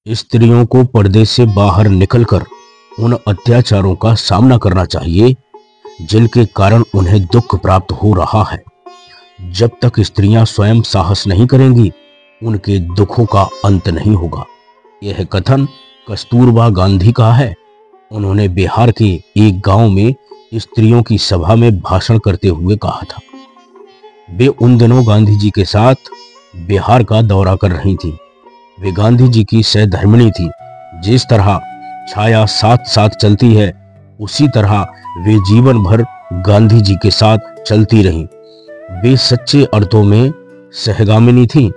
स्त्रियों को पर्दे से बाहर निकलकर उन अत्याचारों का सामना करना चाहिए जिनके कारण उन्हें दुख प्राप्त हो रहा है। जब तक स्त्रियां स्वयं साहस नहीं करेंगी, उनके दुखों का अंत नहीं होगा। यह कथन कस्तूरबा गांधी का है। उन्होंने बिहार के एक गांव में स्त्रियों की सभा में भाषण करते हुए कहा था। वे उन दिनों गांधी जी के साथ बिहार का दौरा कर रही थीं। वे गांधी जी की सहधर्मिणी थी। जिस तरह छाया साथ साथ चलती है, उसी तरह वे जीवन भर गांधी जी के साथ चलती रहीं। वे सच्चे अर्थों में सहगामिनी थीं।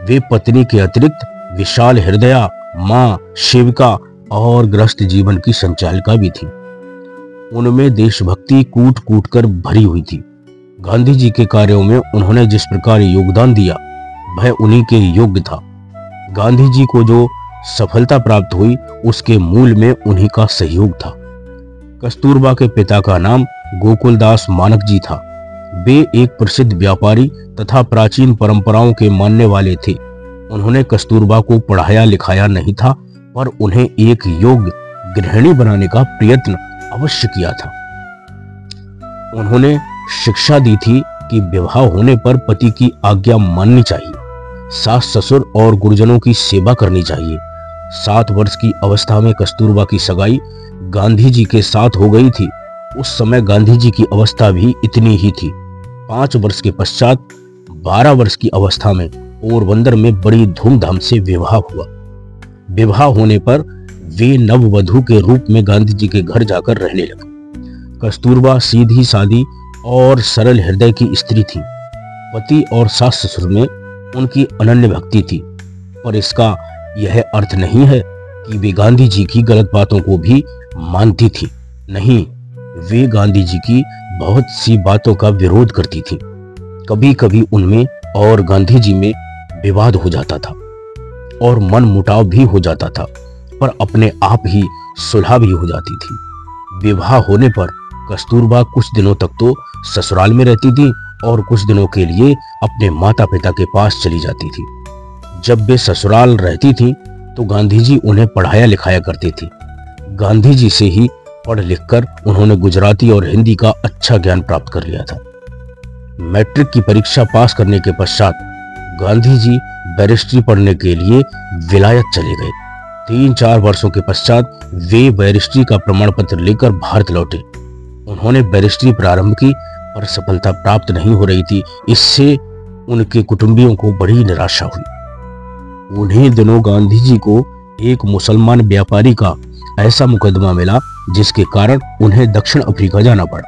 वे पत्नी के अतिरिक्त विशाल हृदया, मां, सेविका और गृहस्थ जीवन की संचालिका भी थी। उनमें देशभक्ति कूट कूट कर भरी हुई थी। गांधी जी के कार्यों में उन्होंने जिस प्रकार योगदान दिया, वह उन्हीं के योग्य था। गांधी जी को जो सफलता प्राप्त हुई, उसके मूल में उन्हीं का सहयोग था। कस्तूरबा के पिता का नाम गोकुलदास मानक जी था। वे एक प्रसिद्ध व्यापारी तथा प्राचीन परंपराओं के मानने वाले थे। उन्होंने कस्तूरबा को पढ़ाया लिखाया नहीं था, पर उन्हें एक योग्य गृहिणी बनाने का प्रयत्न अवश्य किया था। उन्होंने शिक्षा दी थी कि विवाह होने पर पति की आज्ञा माननी चाहिए, सास ससुर और गुरुजनों की सेवा करनी चाहिए। 7 वर्ष की अवस्था में कस्तूरबा की सगाई गांधी जी के साथ हो गई थी। उस समय गांधी जी की अवस्था भी इतनी ही थी। 5 वर्ष के पश्चात 12 वर्ष की अवस्था में पोरबंदर में बड़ी धूमधाम से विवाह हुआ। विवाह होने पर वे नववधू के रूप में गांधी जी के घर जाकर रहने लगे। कस्तूरबा सीधी सादी और सरल हृदय की स्त्री थी। पति और सास ससुर में उनकी अनन्य भक्ति थी, पर इसका यह अर्थ नहीं है कि वे गांधी जी की गलत बातों को भी मानती थी। नहीं, वे गांधी जी की बहुत सी बातों का विरोध करती थी। कभी कभी उनमें और गांधी जी में विवाद हो जाता था और मन मुटाव भी हो जाता था, पर अपने आप ही सुलह भी हो जाती थी। विवाह होने पर कस्तूरबा कुछ दिनों तक तो ससुराल में रहती थी और कुछ दिनों के लिए अपने माता पिता के पास चली जाती थी। जब वे ससुराल रहती थीं, तो गांधी जी उन्हें पढ़ाया लिखाया करते थे। गांधी जी से ही पढ़ लिखकर उन्होंने गुजराती और हिंदी का अच्छा ज्ञान प्राप्त कर लिया था। मैट्रिक की परीक्षा पास करने के पश्चात गांधी जी बैरिस्ट्री पढ़ने के लिए विलायत चले गए। 3-4 वर्षों के पश्चात वे बैरिस्ट्री का प्रमाण पत्र लेकर भारत लौटे। उन्होंने बैरिस्ट्री प्रारंभ की, पर सफलता प्राप्त नहीं हो रही थी। इससे उनके कुटुंबियों को बड़ी निराशा हुई। उन्हीं दिनों गांधी जी को एक मुसलमान व्यापारी का ऐसा मुकदमा मिला जिसके कारण उन्हें दक्षिण अफ्रीका जाना पड़ा।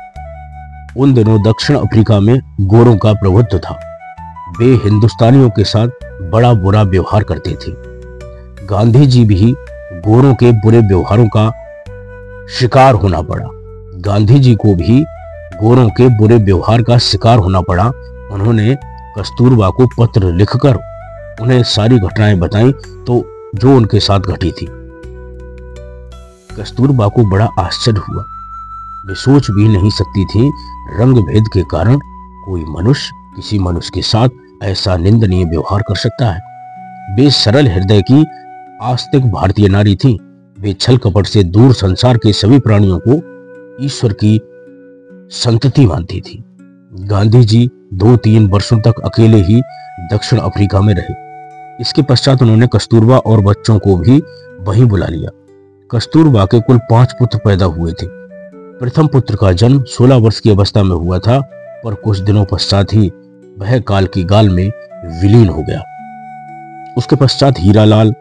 उन दिनों दक्षिण अफ्रीका में गोरों का प्रभुत्व था। वे हिंदुस्तानियों के साथ बड़ा बुरा व्यवहार करते थे। गांधी जी भी गोरों के बुरे व्यवहारों का शिकार होना पड़ा। गांधी जी को भी गोरों के बुरे व्यवहार का शिकार होना पड़ा। उन्होंने कस्तूरबा को पत्र लिखकर उन्हें सारी घटनाएं बताईं, तो जो उनके साथ घटी थी। कस्तूरबा को बड़ा आश्चर्य हुआ। वे सोच भी नहीं सकती थी रंग भेद के कारण कोई मनुष्य किसी मनुष्य के साथ ऐसा निंदनीय व्यवहार कर सकता है। वे सरल हृदय की आस्तिक भारतीय नारी थी। वे छल कपट से दूर संसार के सभी प्राणियों को ईश्वर की संतति मानती थी। गांधी जी 2-3 वर्षों तक अकेले ही दक्षिण अफ्रीका में रहे। इसके पश्चात उन्होंने कस्तूरबा और बच्चों को भी वहीं बुला लिया। कस्तूरबा के कुल 5 पुत्र पैदा हुए थे। प्रथम पुत्र का जन्म 16 वर्ष की अवस्था में हुआ था, पर कुछ दिनों पश्चात ही वह काल की गाल में विलीन हो गया। उसके पश्चात हीरालाल,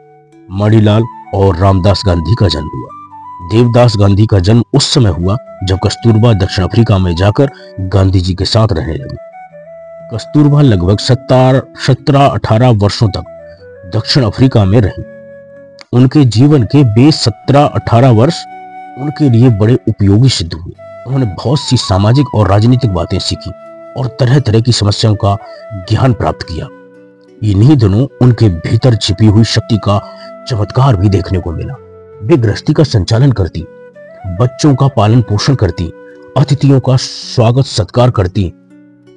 मणिलाल और रामदास गांधी का जन्म हुआ। देवदास गांधी का जन्म उस समय हुआ जब कस्तूरबा दक्षिण अफ्रीका में जाकर गांधी जी के साथ रहने लगी। कस्तूरबा लगभग 17-18 वर्षों तक दक्षिण अफ्रीका में रही। उनके जीवन के वे 17-18 वर्ष उनके लिए बड़े उपयोगी सिद्ध हुए। उन्होंने बहुत सी सामाजिक और राजनीतिक बातें सीखी और तरह तरह की समस्याओं का ज्ञान प्राप्त किया। इन्हीं दिनों उनके भीतर छिपी हुई शक्ति का चमत्कार भी देखने को मिला। वे गृहस्थी का संचालन करती, बच्चों का पालन पोषण करती, अतिथियों का स्वागत सत्कार करती,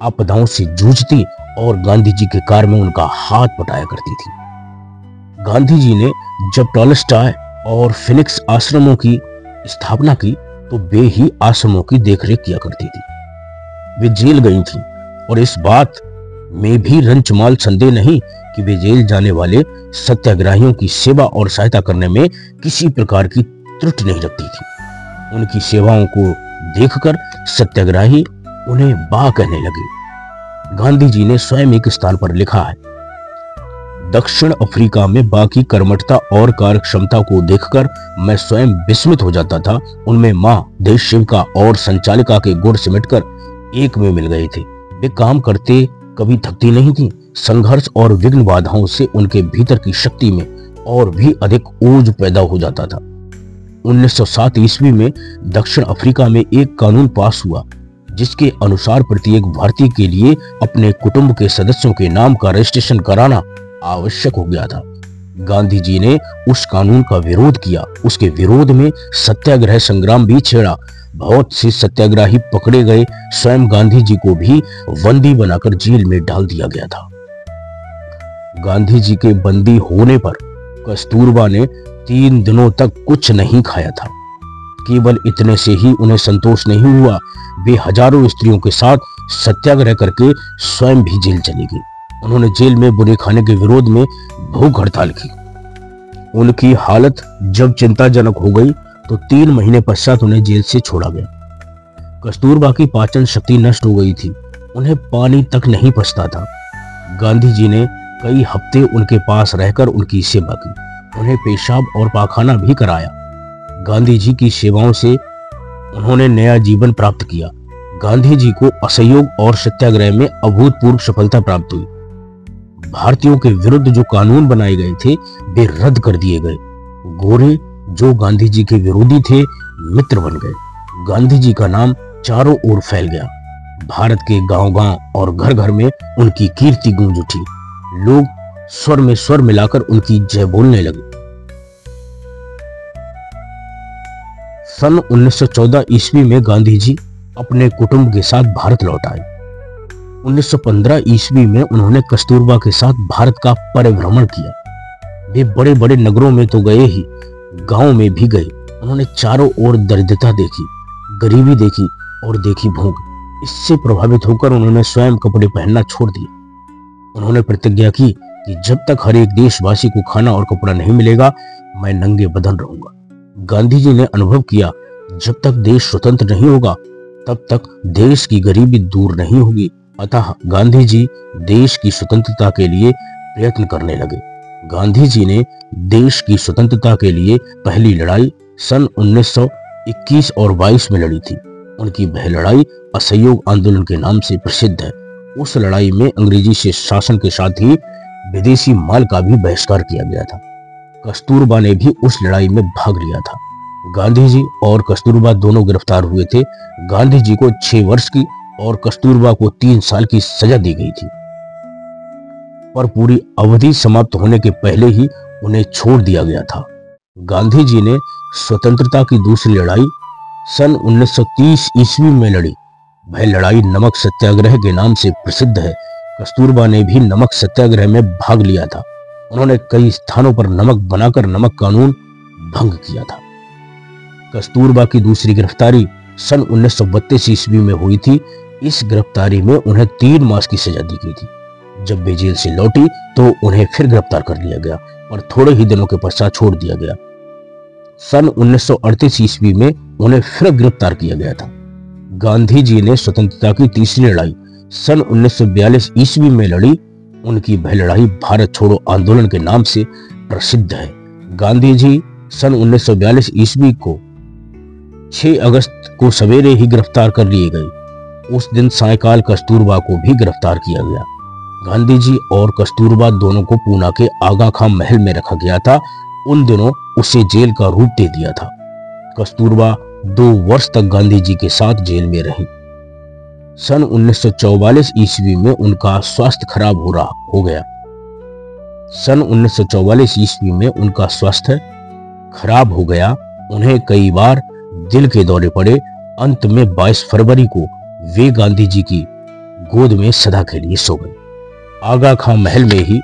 आपदाओं से जूझती और गांधी जी के कार्य में उनका हाथ बटाया करती थी। गांधी जी ने जब टॉलस्टॉय और फिनिक्स आश्रमों की स्थापना की तो वे ही आश्रमों की देखरेख किया करती थी। वे जेल गई थीं और इस बात में भी रंचमाल संदेह नहीं कि वे जेल जाने वाले सत्याग्रहियों की सेवा और सहायता करने में किसी प्रकार की त्रुटि नहीं रखती थी। उनकी सेवाओं को देखकर सत्याग्रही उन्हें वाह कहने लगे। गांधी जी ने स्वयं एक स्थान पर लिखा है, दक्षिण अफ्रीका में बाकी कर्मठता और कार्यक्षमता को देखकर मैं स्वयं विस्मित हो जाता था। उनमें मां, देश सेविका और संचालिका के गुण सिमटकर एक में मिल गए थे। वे काम करते कभी थकती नहीं थी। संघर्ष और विघ्न बाधाओं से उनके भीतर की शक्ति में और भी अधिक ओज पैदा हो जाता था। 1907 ईस्वी में दक्षिण अफ्रीका में एक कानून पास हुआ जिसके अनुसार प्रत्येक भारतीय के लिए अपने कुटुंब के सदस्यों के नाम का रजिस्ट्रेशन कराना आवश्यक हो गया था। गांधी जी ने उस कानून का विरोध किया। उसके विरोध में सत्याग्रह संग्राम भी छेड़ा। बहुत से सत्याग्रही पकड़े गए। स्वयं गांधी जी को भी बंदी बनाकर जेल में डाल दिया गया था। गांधी जी के बंदी होने पर कस्तूरबा ने 3 दिनों तक कुछ नहीं खाया था। केवल इतने से ही उन्हें संतोष नहीं हुआ। वे हजारों स्त्रियों के साथ सत्याग्रह करके स्वयं भी जेल चली गई। उन्होंने जेल में बुरे खाने के विरोध में भूख हड़ताल की। उनकी हालत जब चिंताजनक हो गई तो 3 महीने पश्चात उन्हें जेल से छोड़ा गया। कस्तूरबा की पाचन शक्ति नष्ट हो गई थी। उन्हें पानी तक नहीं पचता था। गांधी जी ने कई हफ्ते उनके पास रहकर उनकी सेवा की। उन्हें पेशाब और पाखाना भी कराया। गांधी जी की सेवाओं से उन्होंने नया जीवन प्राप्त किया। गांधी जी को असहयोग और सत्याग्रह में अभूतपूर्व सफलता प्राप्त हुई। भारतीयों के विरुद्ध जो कानून बनाए गए थे वे रद्द कर दिए गए। गोरे जो गांधी जी के विरोधी थे मित्र बन गए। गांधी जी का नाम चारों ओर फैल गया। भारत के गांव-गांव और घर-घर में उनकी कीर्ति गूंज उठी। लोग स्वर में स्वर मिलाकर उनकी जय बोलने लगे। सन 1914 ईस्वी में गांधी जी अपने कुटुंब के साथ भारत लौट आए। 1915 ईस्वी में उन्होंने कस्तूरबा के साथ भारत का परिभ्रमण किया। वे बड़े बड़े नगरों में तो गए ही, गांव में भी गए। उन्होंने चारों ओर दरिद्रता देखी, गरीबी देखी और देखी भूख। इससे प्रभावित होकर उन्होंने स्वयं कपड़े पहनना छोड़ दिए। उन्होंने प्रतिज्ञा की कि जब तक हर एक देशवासी को खाना और कपड़ा नहीं मिलेगा मैं नंगे बदन रहूंगा। गांधी जी ने अनुभव किया, जब तक देश स्वतंत्र नहीं होगा तब तक देश की गरीबी दूर नहीं होगी। अतः गांधी जी देश की स्वतंत्रता के लिए प्रयत्न करने लगे। गांधी जी ने देश की स्वतंत्रता के लिए पहली लड़ाई सन 1921 और 22 में लड़ी थी। उनकी वह लड़ाई असहयोग आंदोलन के नाम से प्रसिद्ध है। उस लड़ाई में अंग्रेजी से शासन के साथ ही विदेशी माल का भी बहिष्कार किया गया था। कस्तूरबा ने भी उस लड़ाई में भाग लिया था। गांधी जी और कस्तूरबा दोनों गिरफ्तार हुए थे। गांधी जी को 6 वर्ष की और कस्तूरबा को 3 साल की सजा दी गई थी, पर पूरी अवधि समाप्त होने के पहले ही उन्हें छोड़ दिया गया था। गांधी जी ने स्वतंत्रता की दूसरी लड़ाई सन 1930 ईस्वी में लड़ी। वह लड़ाई नमक सत्याग्रह के नाम से प्रसिद्ध है। कस्तूरबा ने भी नमक सत्याग्रह में भाग लिया था। उन्होंने कई स्थानों पर नमक बनाकर नमक कानून भंग किया था। कस्तूरबा की दूसरी गिरफ्तारी सन 1932 ईस्वी में हुई थी। इस गिरफ्तारी में उन्हें 3 मास की सजा दी गई थी। जब वे जेल से लौटी तो उन्हें फिर गिरफ्तार कर लिया गया और थोड़े ही दिनों के पश्चात छोड़ दिया गया। सन 1938 ईस्वी में उन्हें फिर गिरफ्तार किया गया था। गांधी जी ने स्वतंत्रता की तीसरी लड़ाई सन 1942 ईस्वी में लड़ी। उनकी वह लड़ाई भारत छोड़ो आंदोलन के नाम से प्रसिद्ध है। गांधी जी सन 1942 ईस्वी को 6 अगस्त को सवेरे ही गिरफ्तार कर लिए गए। उस दिन सायकाल कस्तूरबा को भी गिरफ्तार किया गया। गांधी जी और कस्तूरबा दोनों को पूना के आगा खां महल में रखा गया था। उन दिनों उसे जेल का रूप दे दिया था। कस्तूरबा 2 वर्ष तक गांधी जी के साथ जेल में रही। सन 1944 ईस्वी में उनका स्वास्थ्य खराब हो गया। सन 1944 ईस्वी में उनका स्वास्थ्य खराब हो गया। उन्हें कई बार दिल के दौरे पड़े। अंत में 22 फरवरी को वे गांधी जी की गोद में सदा के लिए सो गए। आगा खां महल में ही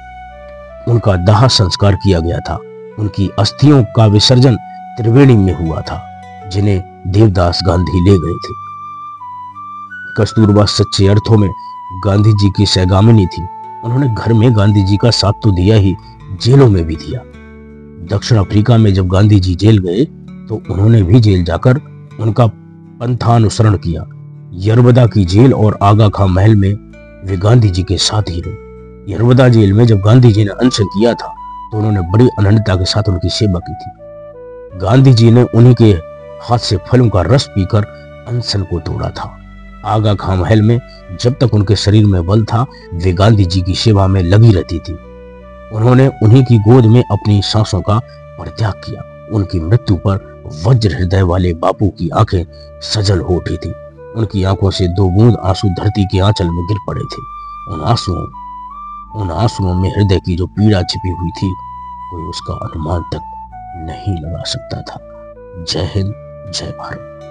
उनका दाह संस्कार किया गया था। उनकी अस्थियों का विसर्जन त्रिवेणी में हुआ था, जिन्हें देवदास गांधी ले गए थे। कस्तूरबा सच्चे अर्थों में गांधी जी की सहगामिनी थी। उन्होंने घर में गांधी जी का साथ तो दिया ही, जेलों में भी दिया। दक्षिण अफ्रीका में जब गांधी जी जेल गए तो उन्होंने भी जेल जाकर उनका पंथानुसरण किया। यरवदा की जेल और आगा खां महल में वे गांधी जी के साथ ही रहे। यरवदा जेल में जब गांधी जी ने अनशन किया था तो उन्होंने बड़ी अनन्यता के साथ उनकी सेवा की थी। गांधी जी ने उन्हीं के हाथ से फलों का रस पीकर अनशन को तोड़ा था। आगा खां महल में जब तक उनके शरीर में बल था, वे गांधी जी की सेवा में लगी रहती थी। उन्होंने उन्हीं की गोद में अपनी सांसों का परित्याग किया। उनकी मृत्यु पर वज्र हृदय वाले बापू की आंखें सजल हो उठी थी। उनकी आंखों से 2 बूंद आंसू धरती के आंचल में गिर पड़े थे। उन आंसुओं में हृदय की जो पीड़ा छिपी हुई थी, कोई उसका अनुमान तक नहीं लगा सकता था। जय हिंद, जय भारत।